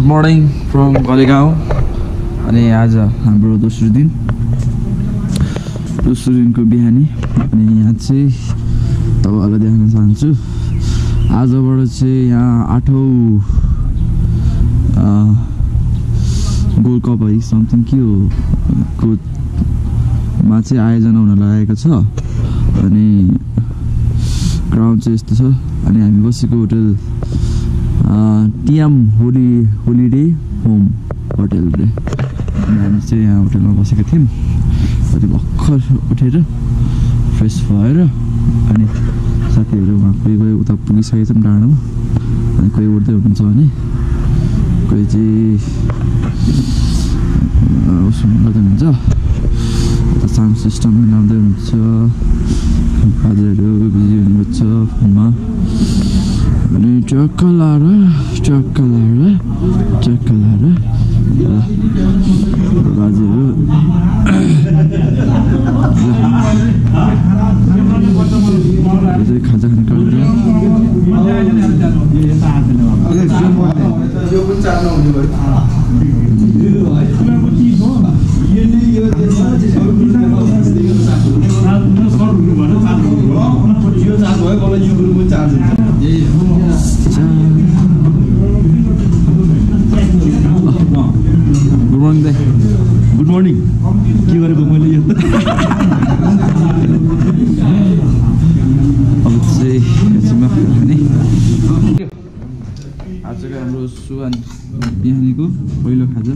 Good morning from गलेगाउँ। अनि आज हाम्रो दोस्रो दिनको बिहानी। अनि यहाँ चाहिँ तपाईँहरूलाई देखाउन चाहन्छु आजबाट चाहिँ यहाँ 8औं गोल्ड कप है समथिङ के हो को मा चाहिँ आयोजना हुन लागेको छ। अनि ग्राउन्ड चाहिँ यस्तो छ। अनि हामी बसेको होटल टिएम होलिडे होम होटल रे। अनि हामी चाहिँ यहाँ होटलमा बसेका थियौँ। अनि भर्खर उठेर फ्रेस भएर अनि साथीहरू उहाँ कोही कोही उता पुगिसकेको छौँ डाँडामा। अनि कोही उठ्दै हुनुहुन्छ भने कोही चाहिँ उसो गर्दै हुनुहुन्छ। उता साउन्ड सिस्टम मिलाउँदै हुनुहुन्छ। बाजेहरू बिजी हुनुहुन्छ फोनमा। अनि चक्का लाएर बाजेहरू खाजा खाने क्रममा गुड मर्निङ के गरेको मैले यो अब चाहिँ एकछिनमा खाने। आजको हाम्रो सुहान बिहानीको पहिलो खाजा।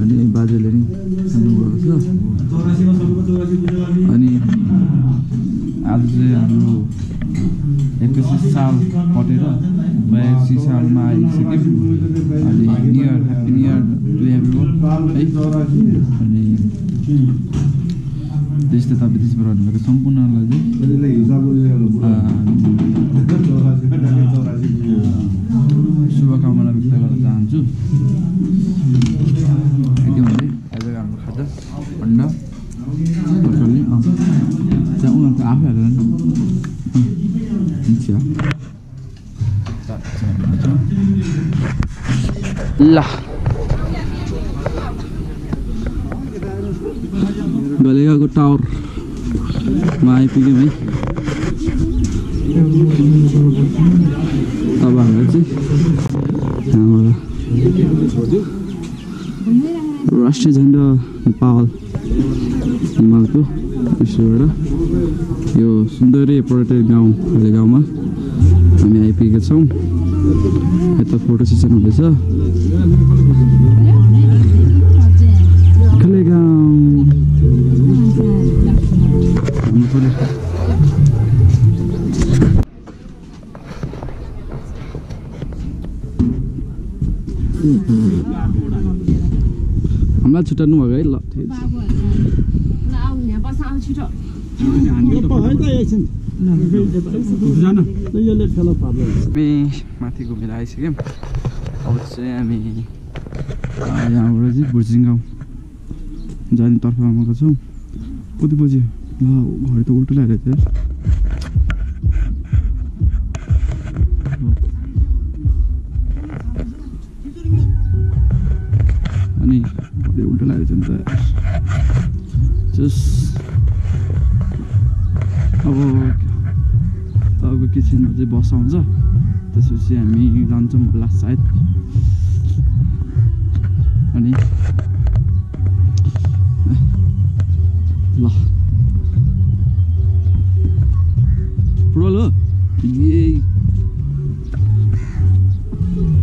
अनि बाजेले नि खानुभएको छ। अनि आज चाहिँ हाम्रो 21 साल कटेर 82 सालमा आइसक्यौँ। अनि happy new year to everyone है। अनि देश तथा विदेशमा रहनुभएको सम्पूर्णलाई चाहिँ शुभकामना व्यक्त गर्न चाहन्छु। यति भन्दै आजको हाम्रो खाजा अन्डा तरकारी त्यहाँ उनीहरूको आफै हालेर ल गलेगाउँको टावरमा आइपुग्यौँ है। अब हाम्रो चाहिँ राष्ट्रिय झन्डा नेपाल हिमालको विश्वबाट यो सुन्दरी पर्यटक गाउँ गलेगाउँमा हामी आइपुगेका छौँ। यता फोटो सेसन हुँदैछ। हामीलाई छुट्याउनु भएको है। ल हामी माथि घुमेर आइसक्यौँ। अब चाहिँ हामी यहाँबाट चाहिँ बुर्जिङ गाउँ जाने तर्फमा आएको छौँ। कति बजी ल घडी त उल्टो लगाएर थियो। अनि घडी उल्टो लगाएर छ नि त। जस अब तपाईँको किचनमा चाहिँ बस आउँछ। त्यसपछि हामी जान्छौँ होला सायद। अनि ल फुटबल हो यही।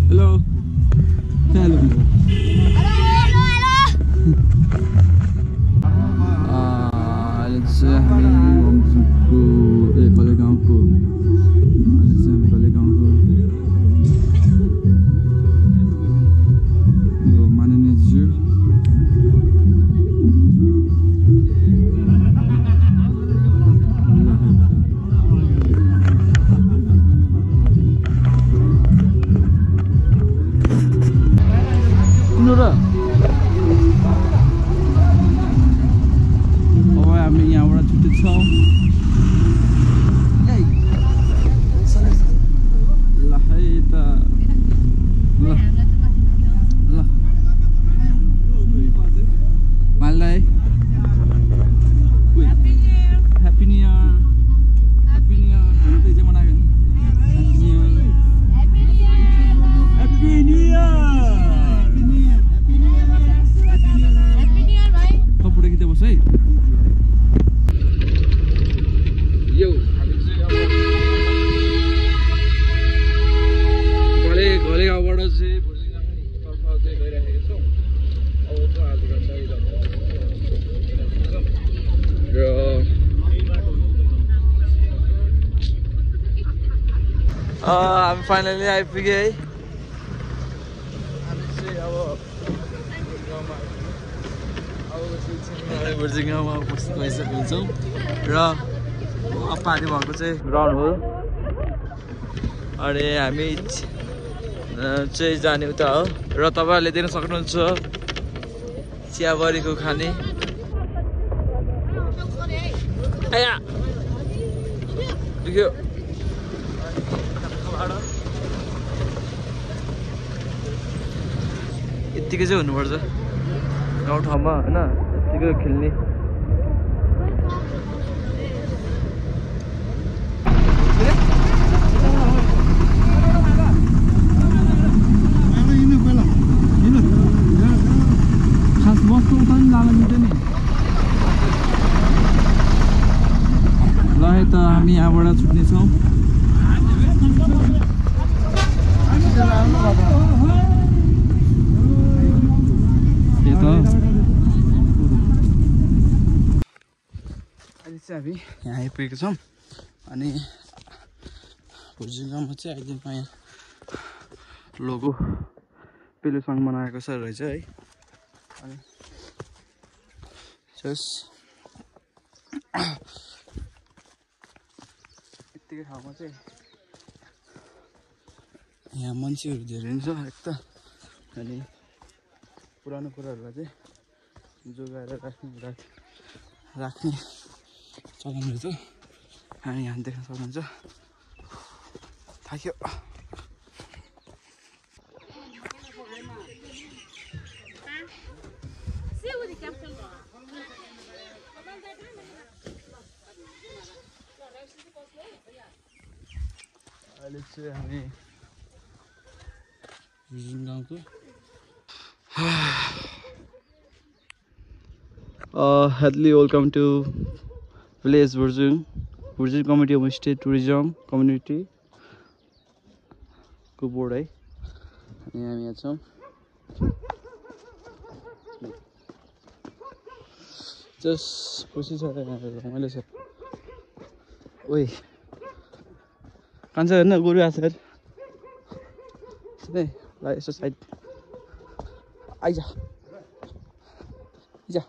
हेलो हेलो अहिले चाहिँ हामी रम्फूको गलेगाउँको यो माननीयज्यू हामी फाइनली आइपुग्यो है। हामी चाहिँ अब भुर्जी गाउँमा उपस्थित भइसकेको छौँ र पानी भएको चाहिँ ग्राउन्ड हो। अनि हामी चाहिँ जाने उता हो र तपाईँहरूले देख्न सक्नुहुन्छ चियाबारीको खाने। आया देख्यो यत्तिकै चाहिँ हुनुपर्छ गाउँठाउँमा होइन, यत्तिकै खेल्ने। खास बसको उता पनि लान मिल्दैन नि। ल है त हामी यहाँबाट छुट्नेछौँ। अहिले चाहिँ हामी यहाँ आइपुगेको छौँ। अनि भुर्जी गाउँमा चाहिँ अहिले नयाँ लोगो पेलुसँग बनाएको छ रहेछ है। अनि जस यत्तिकै ठाउँमा चाहिँ यहाँ मान्छेहरू धेरै छ एक त। अनि पुरानो कुराहरूलाई चाहिँ जोगाएर राख्ने चलनहरू छ। हामी यहाँ देख्न सक्नुहुन्छ। थाक्यो। अहिले चाहिँ हामी भुर्जी गाउँको heartily welcome to village Bhurjung community homestay tourism community को बोर्ड है। अनि हामी यहाँ छौँ। जस खुसी छ रमाइलो छ। ओइ कान्छ हेर्न गोरु आएको छ हेर ल यसो साइड आइजा आइजा।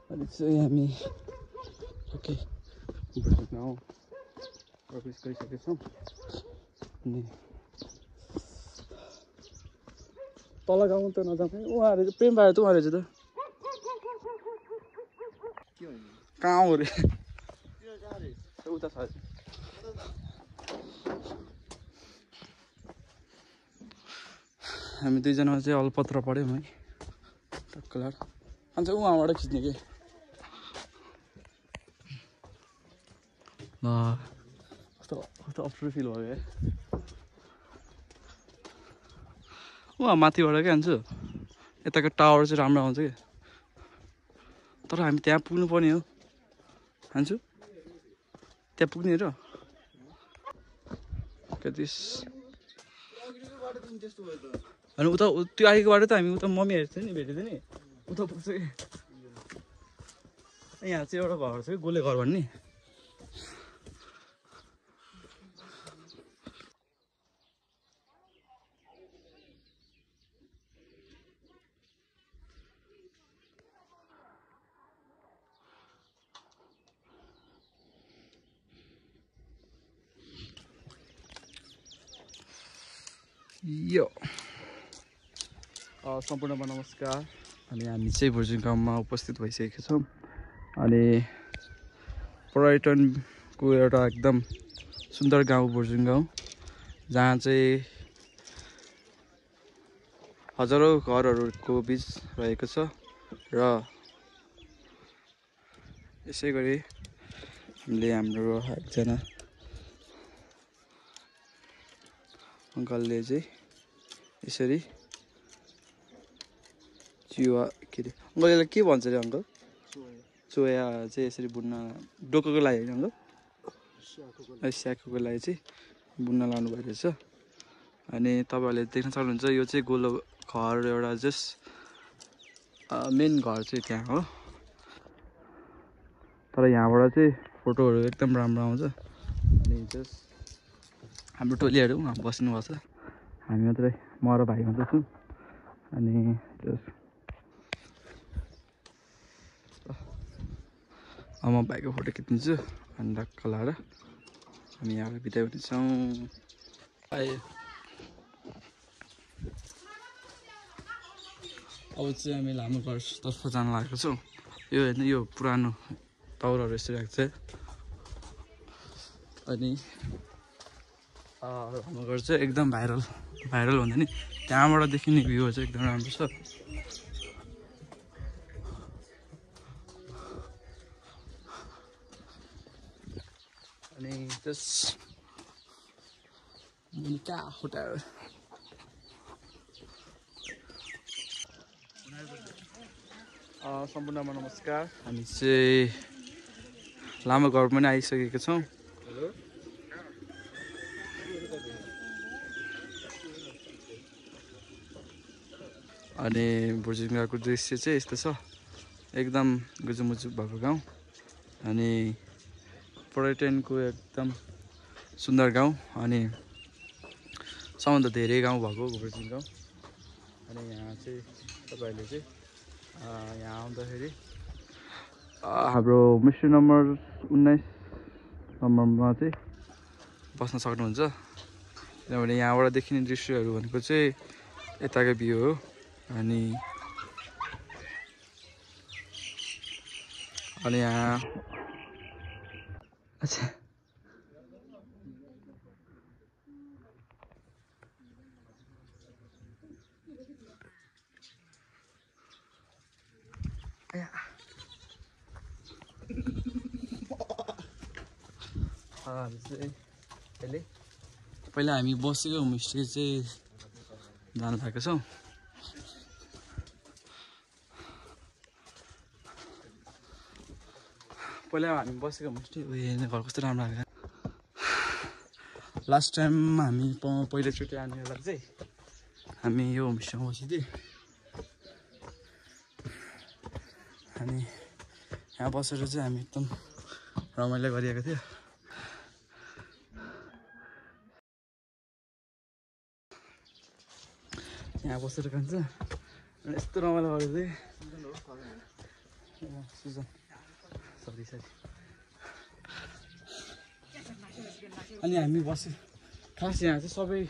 अहिले चाहिँ हामी ओके गाउँ प्रवेश गरिसकेका छौँ। अनि तल गाउँ त नजाने उहाँहरू चाहिँ प्रेम पाएर त उहाँहरू चाहिँ त कहाँ हो रे उता छ। हामी दुईजना चाहिँ अलपत्र पढ्यौँ है टक्कलार। अन्त उहाँबाट खिच्ने कि ल कस्तो कस्तो अप्ठ्यारो फिल भयो है। उहाँ माथिबाट क्या हान्छु यताको टावर चाहिँ राम्रो आउँछ कि। तर हामी त्यहाँ पुग्नु पर्ने हो हान्छु त्यहाँ पुग्ने र कति। अनि उता त्यो आगेको बाटो त हामी उता मम्मीहरू थियो नि भेटेको थियो नि उता पुग्छ कि। यहाँ चाहिँ एउटा घर छ कि गोले घर भन्ने। यो सम्पूर्णमा नमस्कार। अनि हामी चाहिँ भुर्जी गाउँमा उपस्थित भइसकेका छौँ। अनि पर्यटनको एउटा एकदम सुन्दर गाउँ भुर्जी गाउँ जहाँ चाहिँ हजारौँ घरहरूको बिच रहेको छ। र यसै गरी हामीले हाम्रो एकजना अङ्कलले चाहिँ यसरी चिवा के अरे अङ्कल यसलाई के भन्छ अरे अङ्कल? चोया चाहिँ यसरी बुन्न डोकोको लागि होइन अङ्कल? स्याकोको लागि चाहिँ बुन्न लानु भएको रहेछ। अनि तपाईँहरूले देख्न सक्नुहुन्छ यो चाहिँ गोलो घर एउटा जस्ट मेन घर चाहिँ त्यहाँ हो। तर यहाँबाट चाहिँ फोटोहरू एकदम राम्रो आउँछ। अनि जस हाम्रो टोलीहरू उहाँ बस्नुभएको छ, हामी मात्रै म र भाइ मात्रै छौँ। अनि अब म भाइको फोटो खिचिदिन्छु अनि ढक्क लाएर हामी यहाँबाट बिदा हुनेछौँ। अब चाहिँ हामी लामो घरतर्फ जान लागेको छौँ। यो होइन, यो पुरानो टावरहरू यसरी आएको छ। अनि हाम्रो घर चाहिँ एकदम भाइरल भन्दा नि त्यहाँबाट देखिने भ्यूहरू चाहिँ एकदम राम्रो छ। अनि त्यस होटल सम्पूर्णमा नमस्कार। हामी चाहिँ लामो घर पनि आइसकेका छौँ। अनि बुर्जिङको दृश्य चाहिँ यस्तो छ, एकदम गुजुमुजु भएको गाउँ अनि पर्यटनको एकदम सुन्दर गाउँ अनि सबभन्दा धेरै गाउँ भएको बुर्जिङ गाउँ। अनि यहाँ चाहिँ तपाईँहरूले चाहिँ यहाँ आउँदाखेरि हाम्रो मिस्ट्री नम्बर 19 नम्बरमा चाहिँ बस्न सक्नुहुन्छ। किनभने यहाँबाट देखिने दृश्यहरू भनेको चाहिँ यताको भ्यू हो। अनि यहाँ अच्छा पहिला हामी बसेको होमस्टे चाहिँ जान लागेको छौँ। पहिला हामी बसेको होमस्टे हेर्ने घर कस्तो राम्रो लाग्यो। लास्ट टाइम हामी पहिलोचोटि आउने बेला चाहिँ हामी यो होमस्टेमा बसेको थियौँ। अनि यहाँ बसेर चाहिँ हामी एकदम रमाइलो गरिएको थियो। यहाँ बसेर खान्छ अनि यस्तो रमाइलो गरेको थिएँ। सुजन सरी अनि हामी बस्यो। खास यहाँ चाहिँ सबै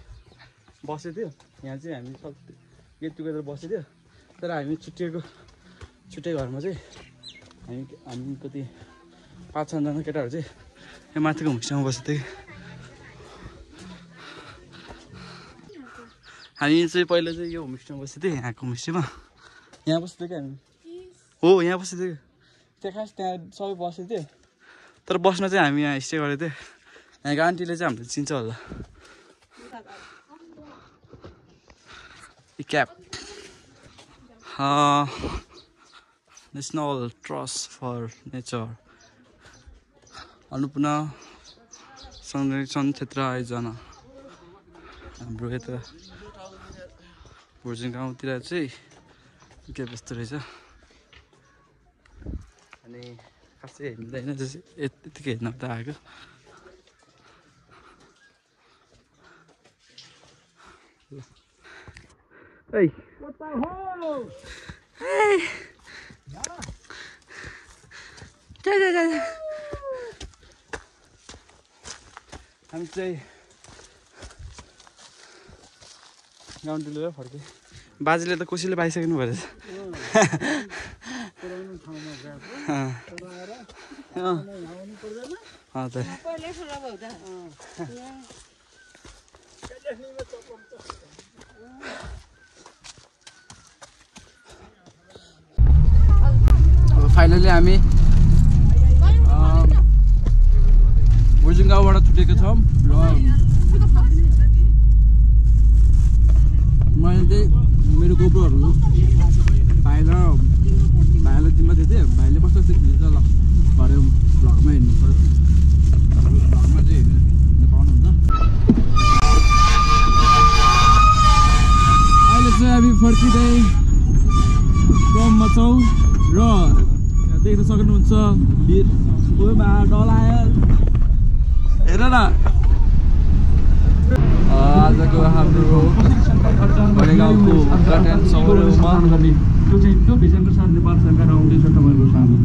बसेको थियो। यहाँ चाहिँ हामी सब गेट टुगेदर बसेको थियो। तर हामी छुट्टै घरमा चाहिँ हामी कति 5-6 जना केटाहरू चाहिँ यहाँ माथिको होमस्टेमा बसेको थियो। हामी चाहिँ पहिला चाहिँ यो होमस्टेमा बसेको थियो, यहाँको होमस्टेमा। यहाँ बसेको थियो क्या हामी। हो यहाँ बसेको थियो त्यहाँ। खास त्यहाँ सबै बसेको थियो तर बस्न चाहिँ हामी यहाँ स्टे गरेको थियो। यहाँको आन्टीले चाहिँ हामीले चिन्छ होला। क्याप national trust for nature Annapurna संरक्षण क्षेत्र आयोजना। हाम्रो यता बुर्जिङ गाउँतिर चाहिँ के यस्तो रहेछ। अनि खासै हेर्दैन, जस्तै यतिकै हेर्न त आएको। Hey. What the hell? Hey. हामी चाहिँ गाउँतिर फर्के। बाजेले त कोसीले पाइसक्नु भएछ। फाइनली हामी बुर्जिङ गाउँबाट छुटेको छौँ र मैले चाहिँ मेरो गोप्रोहरू भाइलाई जिम्मा दिएको थिएँ। भाइले कस्तो कस्तो खिच्छ ल भरे भ्लगमा हेर्नु पर्यो। भ्लगमा चाहिँ हेर्नु पाउनुहुन्छ। अहिले चाहिँ हामी फर्किँदै क्रममा छौँ र देख्न सक्नुहुन्छ वीर ओमा डलायो हेर न आजको हाम्रो गाउँको उद्घाटन समारोहमा त्यो चाहिँ त्यो भिजन प्रसाद नेपाल सरकार आउँदैछ तपाईँहरूको सामु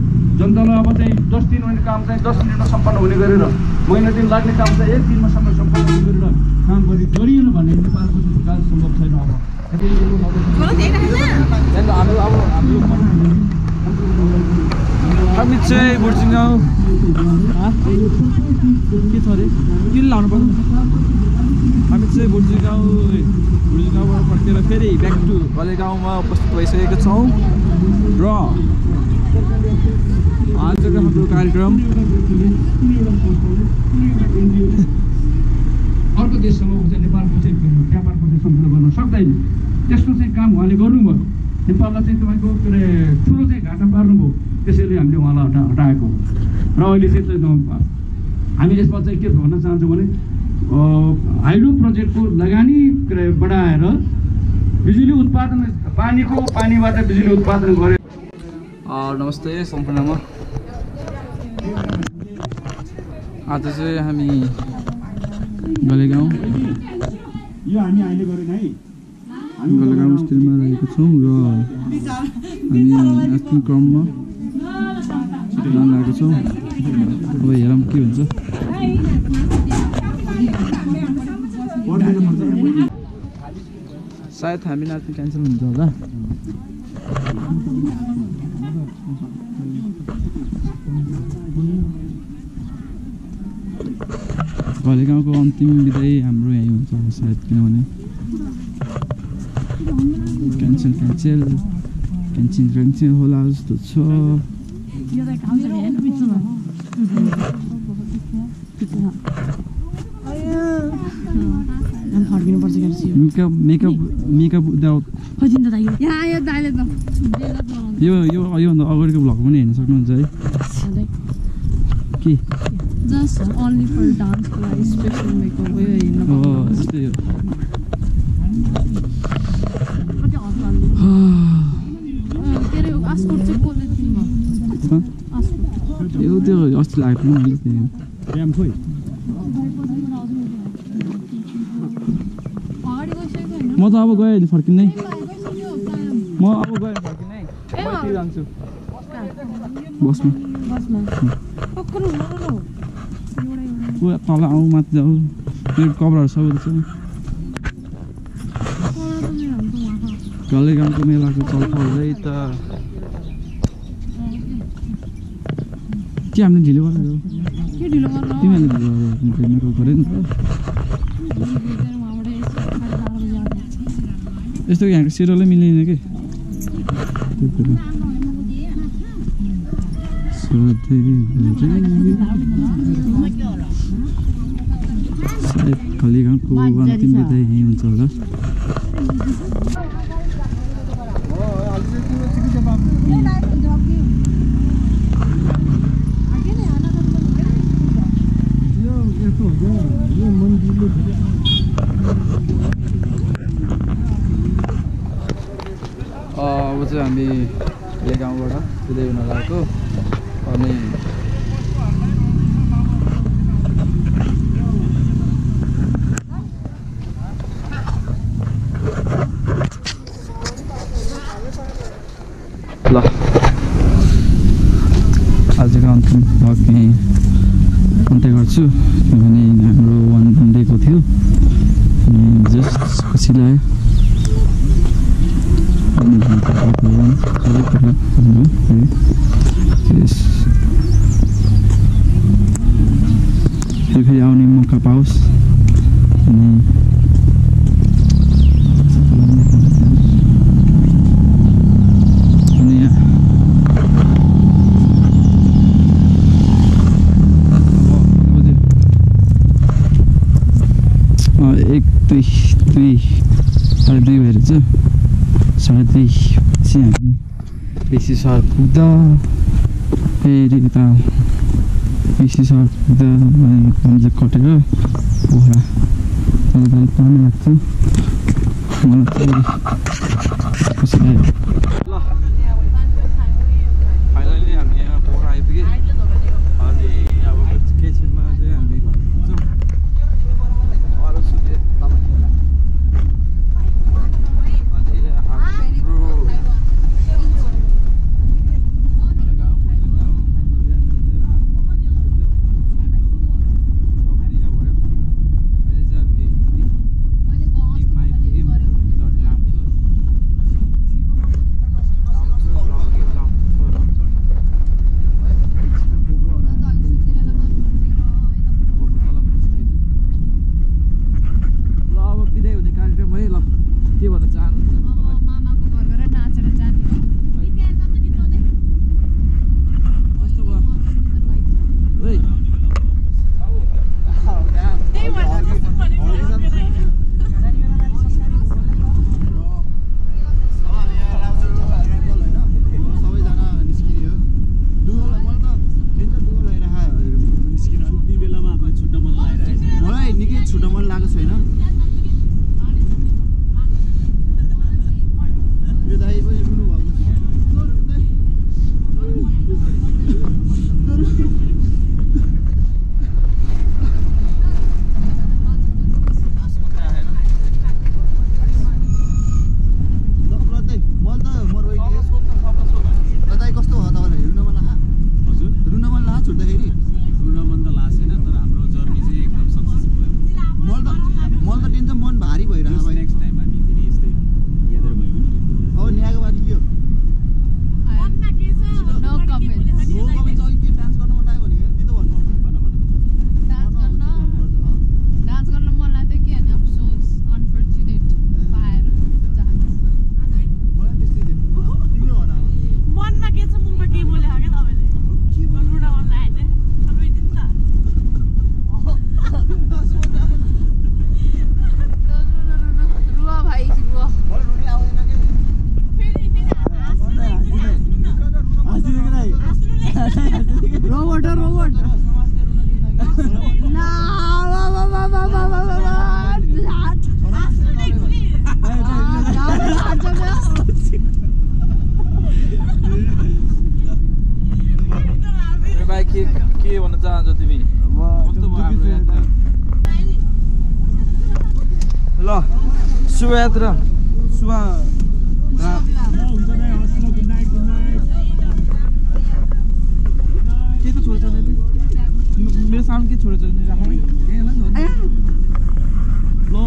जनतालाई अब चाहिँ 10 दिन हुने काम चाहिँ 10 मिनटमा सम्पन्न हुने गरेर महिना दिन लाग्ने काम चाहिँ 1 दिनमा सम्पन्न हुने गरेर काम गरिएन भने नेपालको विकास सम्भव छैन हामी चाहिँ बुर्जिङ गाउँ के छ अरे किन लाउनु पर्छ हामी चाहिँ बुर्जिङ गाउँबाट फर्केर फेरि ब्याक टु गलेगाउँमा उपस्थित भइसकेका छौँ र आजको हाम्रो कार्यक्रम अर्को देशसँग चाहिँ नेपालको चाहिँ व्यापारको चाहिँ सम्पन्न गर्न सक्दैन त्यस्तो चाहिँ काम उहाँले गर्नुभयो नेपाललाई चाहिँ तपाईँको के अरे ठुलो चाहिँ घाटा पार्नुभयो त्यसैले हामीले उहाँलाई हटाएको र अहिले चाहिँ हामी यसमा चाहिँ के भन्न चाहन्छौँ भने हाइड्रो प्रोजेक्टको लगानी बढाएर बिजुली उत्पादन पानीबाट बिजुली उत्पादन गरे नमस्ते सम्पूर्णमा आज चाहिँ हामी गलेगाउँ गलेगाउँ स्थिरमा रहेको छौँ र हामी नाच्ने क्रममा जान लागेको छौँ अब हेरौँ के हुन्छ सायद हामी नाच्ने क्यान्सल हुन्छ होला गलेगाउँको अन्तिम विदाई हाम्रो यहीँ हुन्छ होला सायद किनभने क्यान्सल होला जस्तो छ मेकअप योभन्दा अगाडिको भ्लग पनि हेर्न सक्नुहुन्छ है के Just only for dance class, special makeup. त्यस्तै हो त्यो अस्ति लागेको पनि मैले त्यही म त अब गएँ फर्किँदै म अब गएँ फर्किँदै जान्छु बसमा तल आऊ माथि जाऊ मेरो कपडाहरू सबै छ गलेगाउँको मेलाको चलफलै त के हामीले ढिलो गरेर तिमीहरूले ढिलो मेकअप गऱ्यो नि त यस्तो यहाँको सिरियलै मिलेन के सायद गलेगाउँको अन्तिम विदाई यहीँ हुन्छ होला अब चाहिँ हामी गलेगाउँबाट विदाई हुन लागेको अनि ल आजको अन्तिम भ्लग यहीँ अन्त्य गर्छु किनभने हाम्रो वान डेको थियो अनि जस्ट खुसी लाग्यो फेरि आउने मौका पाओस् अनि साढे दुई भएर चाहिँ साढे दुई पछि हामी बेसी सहर पुग्दा फेरि यता बेसी सहर पुग्दा कमजोर कटेर पोखरा पानी लाग्छ मलाई चाहिँ कसरी लाग्यो ल फाइनली हामी यहाँ Robot. भाइ के भन्न चाहन्छौ तिमी ल शुभयात्रा के त छोडेछ मेरो साउन्ड के छोडेछ ल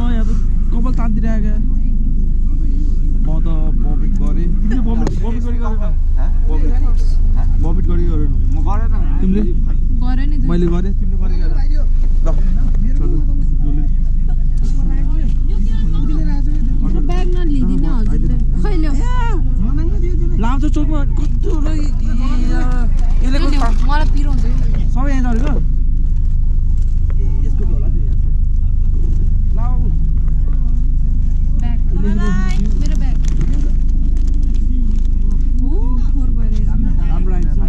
यहाँ त कपाल तान्दिरहेको म त बबिट गरेँ तिमीले बबिट गरी गरेन म गरेन तिमीले गरे नि मैले गरेँ तिमीले गरे ल ब्याग नलिदिन हजुरले खैले लाउँछ चोकमा कस्तो यसले मलाई पिराउँछ सबै यहाँ झरेको यसको होला लाउ ब्याग मेरो ब्याग ओ फोर गरेर राम्रो आइन्छ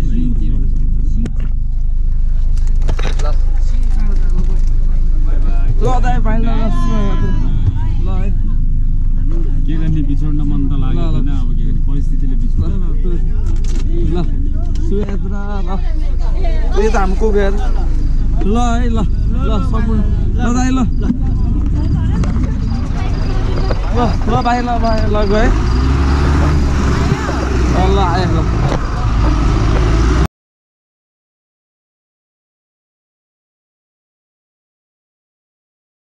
ल दाइ भाइ ल है के गर्ने बिछोड्न मन त लाग्यो होइन अब के गर्ने परिस्थितिले बिछोड्छ ल सुयात्रा ल यो त हाम्रो गएर ल है ल सम्पूर्ण ल दाइ ल भाइ ल गए ल आयो ल